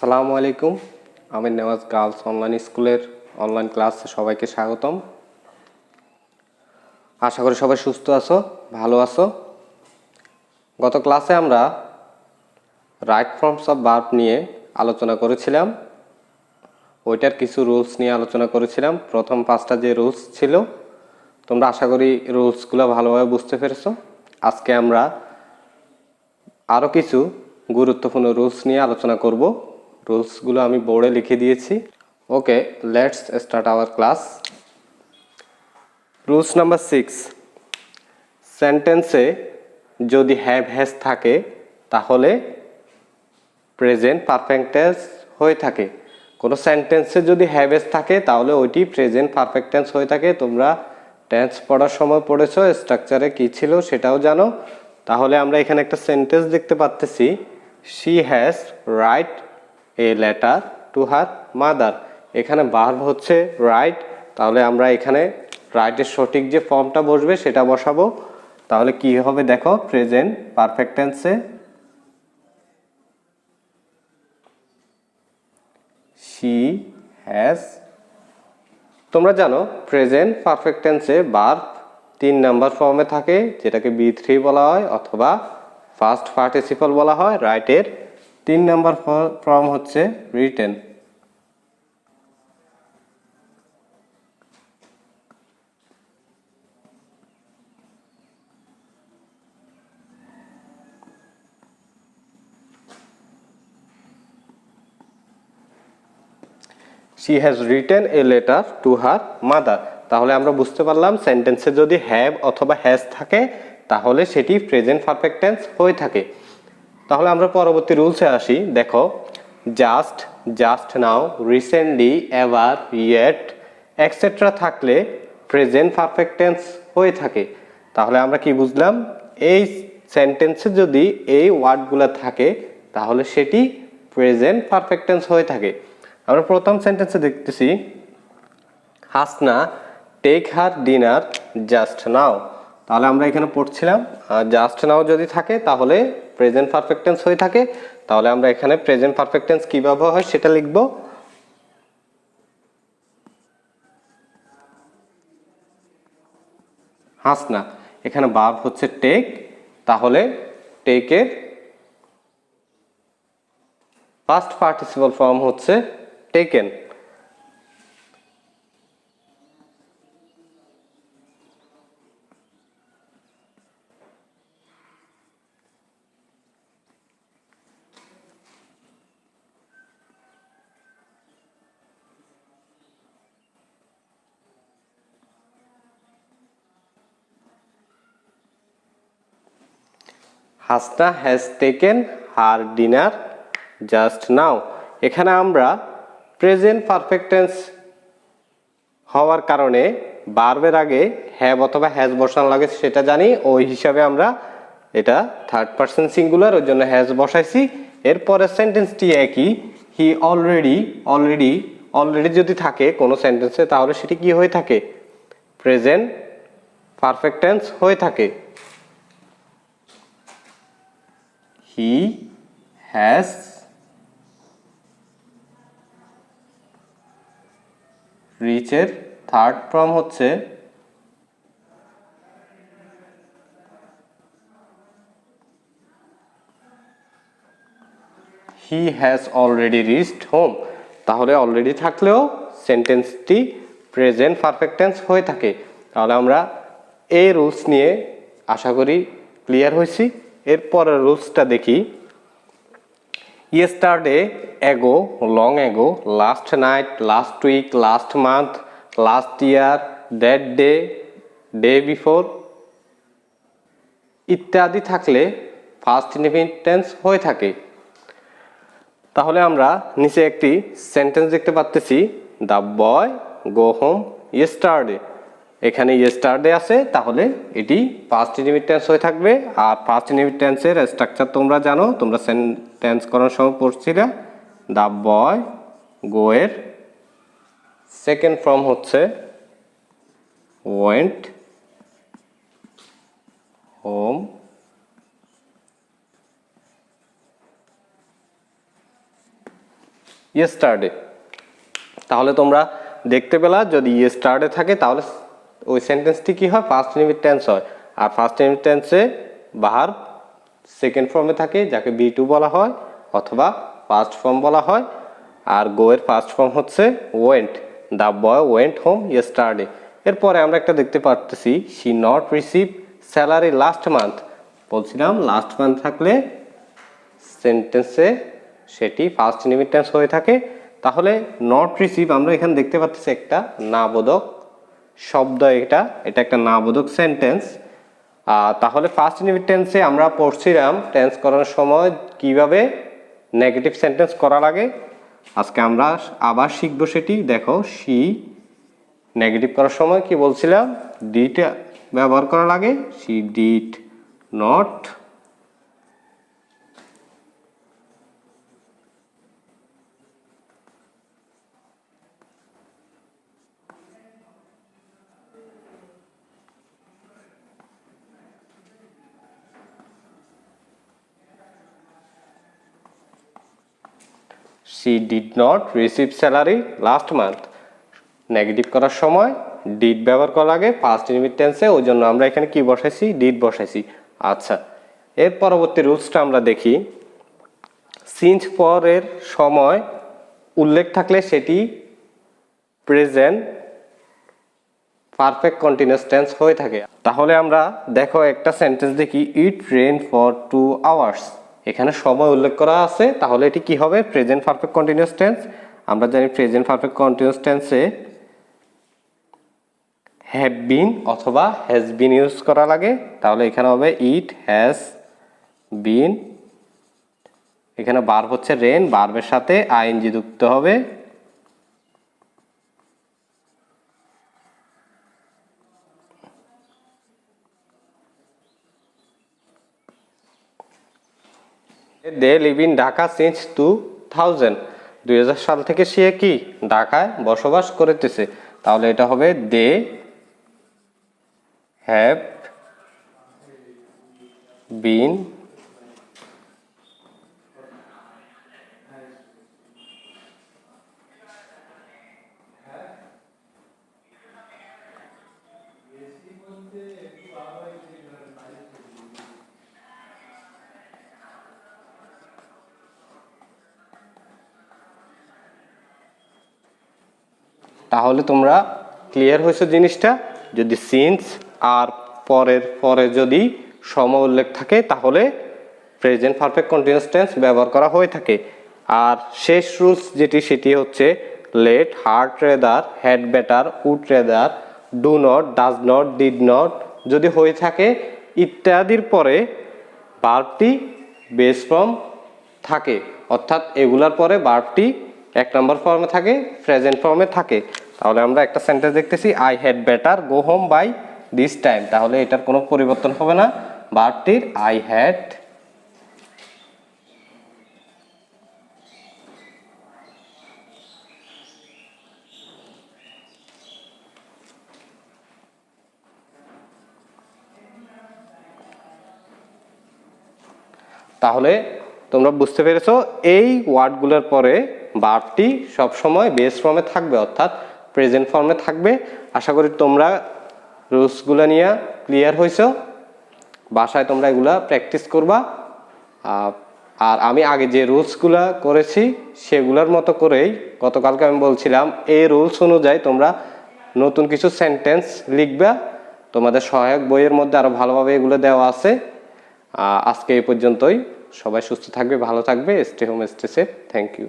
আসসালামু আলাইকুম। আমি নেওয়াজ গার্লস অনলাইন স্কুলের অনলাইন ক্লাসে সবাইকে স্বাগতম। আশা করি সবাই সুস্থ আছো, ভালো আছো। গত ক্লাসে আমরা রাইট ফর্মস অফ ভার্ব নিয়ে আলোচনা করেছিলাম। ওইটার কিছু রুলস নিয়ে আলোচনা করেছিলাম। প্রথম 5টা যে রুলস ছিল, তোমরা আশা করি রুলসগুলো ভালোভাবে বুঝতে পেরেছো। আজকে আমরা আরও কিছু গুরুত্বপূর্ণ রুলস নিয়ে আলোচনা করব। রুলসগুলো আমি বোর্ডে লিখে দিয়েছি। Okay, let's start our class. Rules number 6, সেন্টেন্সে যদি হ্যাভ হ্যাজ থাকে তাহলে প্রেজেন্ট পারফেক্ট টেন্স হয়ে থাকে। কোনো সেন্টেন্সে যদি হ্যাভ হ্যাজ থাকে তাহলে ওইটি প্রেজেন্ট পারফেক্ট টেন্স হয়ে থাকে। তোমরা টেন্স পড়ার সময় পড়েছো, স্ট্রাকচারে কী ছিল সেটাও জানো। তাহলে আমরা এখানে একটা সেন্টেন্স দেখতে পাচ্তেছি, she has write a letter to her mother. এখানে ভার্ব হচ্ছে রাইট, তাহলে আমরা এখানে রাইটের সঠিক যে ফর্মটা বসবে সেটা বসাবো। তাহলে কি হবে দেখো, প্রেজেন্ট পারফেক্ট টেন্সে শি হ্যাজ। তোমরা জানো প্রেজেন্ট পারফেক্ট টেন্সে ভার্ব 3 নাম্বার ফর্মে থাকে, যেটাকে B3 বলা হয় অথবা ফার্স্ট পার্টিসিপল বলা হয়। রাইটের 3 নাম্বার ফর্ম হচ্ছে written. She has written a letter to her mother. তাহলে আমরা বুঝতে পারলাম সেন্টেন্সে যদি হ্যাভ অথবা হ্যাজ থাকে তাহলে সেটি প্রেজেন্ট পারফেক্ট টেন্স হয়ে থাকে। তাহলে আমরা পরবর্তী রুলসে আসি। দেখো, just, just now, recently, ever, yet etcetera থাকলে প্রেজেন্ট পারফেক্ট টেন্স হয়ে থাকে। তাহলে আমরা কি বুঝলাম, এই সেন্টেন্সে যদি এই ওয়ার্ডগুলো থাকে তাহলে সেটি প্রেজেন্ট পারফেক্ট টেন্স হয়ে থাকে। আমরা প্রথম সেন্টেন্সে দেখতেছি, Hasna take her dinner just now. তাহলে আমরা এখানে পড়ছিলাম জাস্ট নাও যদি থাকে তাহলে প্রেজেন্ট পারফেক্ট টেন্স হয়ে থাকে। তাহলে আমরা এখানে প্রেজেন্ট পারফেক্ট টেন্স কিভাবে হয় সেটা লিখব। হাসনা, এখানে ভার্ব হচ্ছে টেক, তাহলে টেকের পাস্ট পার্টিসিপল ফর্ম হচ্ছে taken. Hasna has taken her dinner just নাও। এখানে আমরা প্রেজেন্ট পারফেক্ট টেন্স হওয়ার কারণে ভার্বের আগে হ্যাভ অথবা হ্যাজ বসানো লাগে সেটা জানি, ওই হিসাবে আমরা এটা থার্ড পারসন সিঙ্গুলার, ওই জন্য হ্যাজ বসাইছি। এরপরের সেন্টেন্সটি একই, হি অলরেডি, অলরেডি, অলরেডি যদি থাকে কোনো সেন্টেন্সে তাহলে সেটি কি হয়ে থাকে, প্রেজেন্ট পারফেক্ট টেন্স হয়ে থাকে। হি হ্যাজ রিচের থার্ড ফর্ম হচ্ছে he has already reached home. তাহলে অলরেডি থাকলেও সেন্টেন্সটি প্রেজেন্ট পারফেক্ট টেন্স হয়ে থাকে। তাহলে আমরা এই রুলস নিয়ে আশা করি ক্লিয়ার হয়েছি। এরপরের রুলসটা দেখি, yesterday, ago, long ago, last night, last week, last month, last year, that day, day before ইত্যাদি থাকলে ফার্স্ট ইনডিফিনিট টেন্স হয়ে থাকে। তাহলে আমরা নিচে একটি সেন্টেন্স দেখতে পাচ্ছি, the boy go home yesterday. এখানে ইয়েস্টারডে আছে, তাহলে এটি পাস্ট ইনডিফিনিট টেন্স হয়ে থাকবে। আর পাস্ট ইনডিফিনিট টেন্সের স্ট্রাকচার তোমরা জানো, তোমরা সেন্টেন্স করার সময় পড়ছিলে। দ্য বয় গো এর সেকেন্ড ফর্ম হচ্ছে ওয়েন্ট হোম। ইয়েস্টারডে। তাহলে তোমরা দেখতে পেলা যদি ইয়েস্টারডে থাকে তাহলে ওই সেন্টেন্সটি কি হয়, ফার্স্ট ইনডিফিনিট টেন্স হয়। আর ফার্স্ট ইনডিফিনিট টেন্সে ভার্ব সেকেন্ড ফর্মে থাকে যাকে বি2 বলা হয় অথবা ফার্স্ট ফর্ম বলা হয়। আর গো এর ফার্স্ট ফর্ম হচ্ছে went, the boy went home yesterday. এরপরে আমরা একটা দেখতে পারতেছি she not receive salary last month. বলছিলাম লাস্ট মান্থ থাকলে সেন্টেন্সে সেটি ফার্স্ট ইনডিফিনিট টেন্স হয়ে থাকে। তাহলে নট রিসিভ আমরা এখানে দেখতে পাচ্ছি একটা নাবোধক শব্দ, এটা একটা নাবোধক সেন্টেন্স। তাহলে ফার্স্ট ইনডিফিনিট টেন্সে আমরা পড়ছিলাম টেন্স করার সময় কিভাবে নেগেটিভ সেন্টেন্স করা লাগে। আজকে আমরা আবার শিখবো সেটি। দেখো শি নেগেটিভ করার সময় কি বলছিলাম, ডিড ব্যবহার করা লাগে। She did not she did not receive salary last month। Negative করার সময় ডিড ব্যবহার করা লাগে ফার্স্ট ইনডিফিনিট টেন্সে, ওই জন্য আমরা এখানে কি বসাইছি, ডিড বসাইছি। আচ্ছা, এর পরবর্তী রুলসটা আমরা দেখি। সিন্স পরের সময় উল্লেখ থাকলে সেটি প্রেজেন্ট পারফেক্ট কন্টিনিউয়াস টেন্স হয়ে থাকে। তাহলে আমরা দেখো একটা সেন্টেন্স দেখি, ইট রেন ফর 2 আওয়ার্স। এখানে সময় উল্লেখ করা আছে, তাহলে এটি কি হবে, প্রেজেন্ট পারফেক্ট কন্টিনিউয়াস টেন্স। আমরা জানি প্রেজেন্ট পারফেক্ট কন্টিনিউয়াস টেন্সে হ্যাভ বিন অথবা হ্যাজ বিন ইউজ করা লাগে। তাহলে এখানে হবে ইট হ্যাজ বিন। এখানে ভার্ব হচ্ছে রেন, ভার্বের সাথে আইএনজি যুক্ত হবে। They live in Dhaka since 2000। 2000 সাল থেকে সে কি ঢাকায় বসবাস করতেছে। তাহলে এটা হবে দে হ্যাভ বিন তাহলে তোমরা ক্লিয়ার হয়েছে জিনিসটা। যদি সিন্স আর পরে যদি সময় উল্লেখ থাকে তাহলে প্রেজেন্ট পারফেক্ট কন্টিনিউয়াস টেন্স ব্যবহার করা হয়ে থাকে। আর শেষ রুলস সেটি হচ্ছে let, had rather, had better, would rather, do not, does not, did not যদি হয়ে থাকে ইত্যাদির পরে ভার্বটি বেস ফর্ম থাকে, অর্থাৎ এগুলার পরে ভার্বটি 1 নম্বর ফর্মে থাকে, প্রেজেন্ট ফর্মে থাকে। তাহলে আমরা একটা সেন্টেন্স দেখতেছি, I had better go home by this time. তাহলে এটার কোনো পরিবর্তন হবে না, ভার্বটির আই হ্যাড তাহলে তোমরা বুঝতে পেরেছো এই ওয়ার্ডগুলোর পরে ভার্বটি সবসময় বেস ফর্মে থাকবে, অর্থাৎ প্রেজেন্ট ফর্মে থাকবে। আশা করি তোমরা রুলসগুলো নিয়ে ক্লিয়ার হয়েছো। বাসায় তোমরা এগুলা প্র্যাকটিস করবা। আর আমি আগে যে রুলসগুলো করেছি সেগুলোর মতো করেই গতকালকে আমি বলছিলাম এই রুলস অনুযায়ী তোমরা নতুন কিছু সেন্টেন্স লিখবা। তোমাদের সহায়ক বইয়ের মধ্যে আরো ভালোভাবে এগুলো দেওয়া আছে। আজকে এই পর্যন্তই। সবাই সুস্থ থাকবে, ভালো থাকবে। Stay home, stay safe. Thank you.